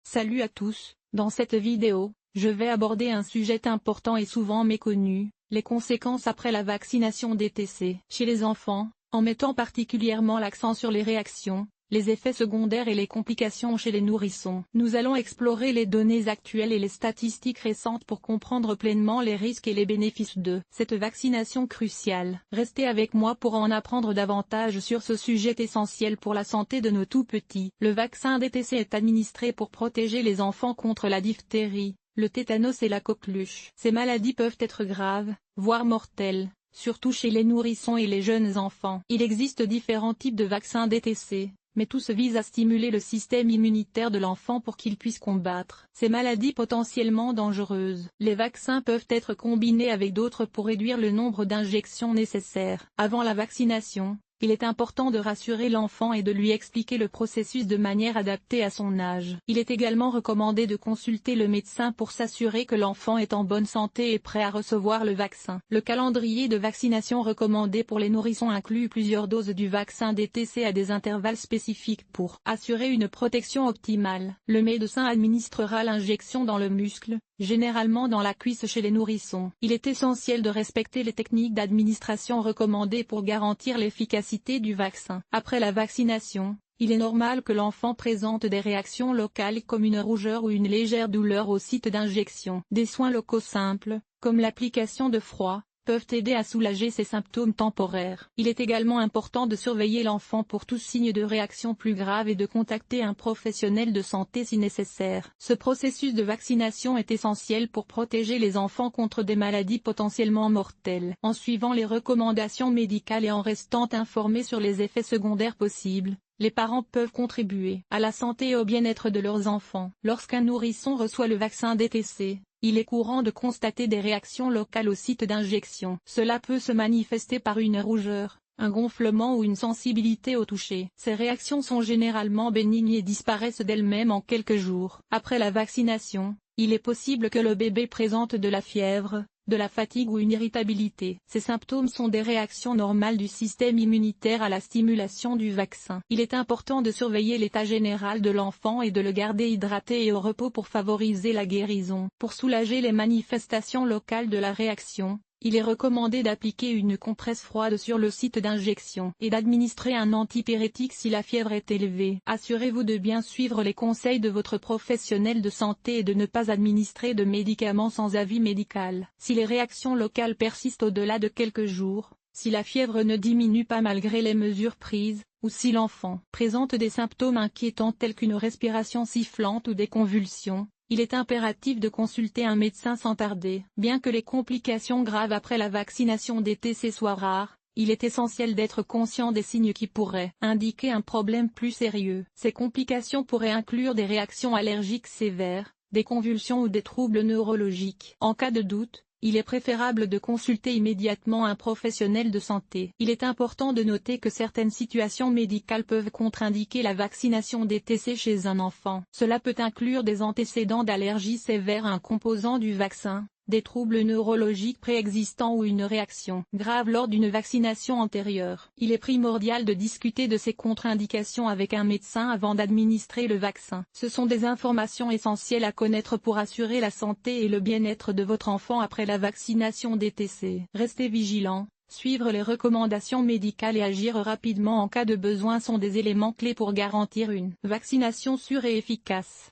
Salut à tous, dans cette vidéo, je vais aborder un sujet important et souvent méconnu, les conséquences après la vaccination DTC chez les enfants, en mettant particulièrement l'accent sur les réactions, les effets secondaires et les complications chez les nourrissons. Nous allons explorer les données actuelles et les statistiques récentes pour comprendre pleinement les risques et les bénéfices de cette vaccination cruciale. Restez avec moi pour en apprendre davantage sur ce sujet essentiel pour la santé de nos tout-petits. Le vaccin DTC est administré pour protéger les enfants contre la diphtérie, le tétanos et la coqueluche. Ces maladies peuvent être graves, voire mortelles, surtout chez les nourrissons et les jeunes enfants. Il existe différents types de vaccins DTC, mais tous visent à stimuler le système immunitaire de l'enfant pour qu'il puisse combattre ces maladies potentiellement dangereuses. Les vaccins peuvent être combinés avec d'autres pour réduire le nombre d'injections nécessaires. Avant la vaccination, il est important de rassurer l'enfant et de lui expliquer le processus de manière adaptée à son âge. Il est également recommandé de consulter le médecin pour s'assurer que l'enfant est en bonne santé et prêt à recevoir le vaccin. Le calendrier de vaccination recommandé pour les nourrissons inclut plusieurs doses du vaccin DTC à des intervalles spécifiques pour assurer une protection optimale. Le médecin administrera l'injection dans le muscle, généralement dans la cuisse chez les nourrissons. Il est essentiel de respecter les techniques d'administration recommandées pour garantir l'efficacité du vaccin. Après la vaccination, il est normal que l'enfant présente des réactions locales comme une rougeur ou une légère douleur au site d'injection. Des soins locaux simples, comme l'application de froid, peuvent aider à soulager ces symptômes temporaires. Il est également important de surveiller l'enfant pour tout signe de réaction plus grave et de contacter un professionnel de santé si nécessaire. Ce processus de vaccination est essentiel pour protéger les enfants contre des maladies potentiellement mortelles. En suivant les recommandations médicales et en restant informés sur les effets secondaires possibles, les parents peuvent contribuer à la santé et au bien-être de leurs enfants. Lorsqu'un nourrisson reçoit le vaccin DTC, il est courant de constater des réactions locales au site d'injection. Cela peut se manifester par une rougeur, un gonflement ou une sensibilité au toucher. Ces réactions sont généralement bénignes et disparaissent d'elles-mêmes en quelques jours. Après la vaccination, il est possible que le bébé présente de la fièvre, de la fatigue ou une irritabilité. Ces symptômes sont des réactions normales du système immunitaire à la stimulation du vaccin. Il est important de surveiller l'état général de l'enfant et de le garder hydraté et au repos pour favoriser la guérison. Pour soulager les manifestations locales de la réaction, il est recommandé d'appliquer une compresse froide sur le site d'injection et d'administrer un antipyrétique si la fièvre est élevée. Assurez-vous de bien suivre les conseils de votre professionnel de santé et de ne pas administrer de médicaments sans avis médical. Si les réactions locales persistent au-delà de quelques jours, si la fièvre ne diminue pas malgré les mesures prises, ou si l'enfant présente des symptômes inquiétants tels qu'une respiration sifflante ou des convulsions, il est impératif de consulter un médecin sans tarder. Bien que les complications graves après la vaccination DTC soient rares, il est essentiel d'être conscient des signes qui pourraient indiquer un problème plus sérieux. Ces complications pourraient inclure des réactions allergiques sévères, des convulsions ou des troubles neurologiques. En cas de doute, il est préférable de consulter immédiatement un professionnel de santé. Il est important de noter que certaines situations médicales peuvent contre-indiquer la vaccination DTC chez un enfant. Cela peut inclure des antécédents d'allergie sévère à un composant du vaccin, des troubles neurologiques préexistants ou une réaction grave lors d'une vaccination antérieure. Il est primordial de discuter de ces contre-indications avec un médecin avant d'administrer le vaccin. Ce sont des informations essentielles à connaître pour assurer la santé et le bien-être de votre enfant après la vaccination DTC. Restez vigilants. Suivre les recommandations médicales et agir rapidement en cas de besoin sont des éléments clés pour garantir une vaccination sûre et efficace.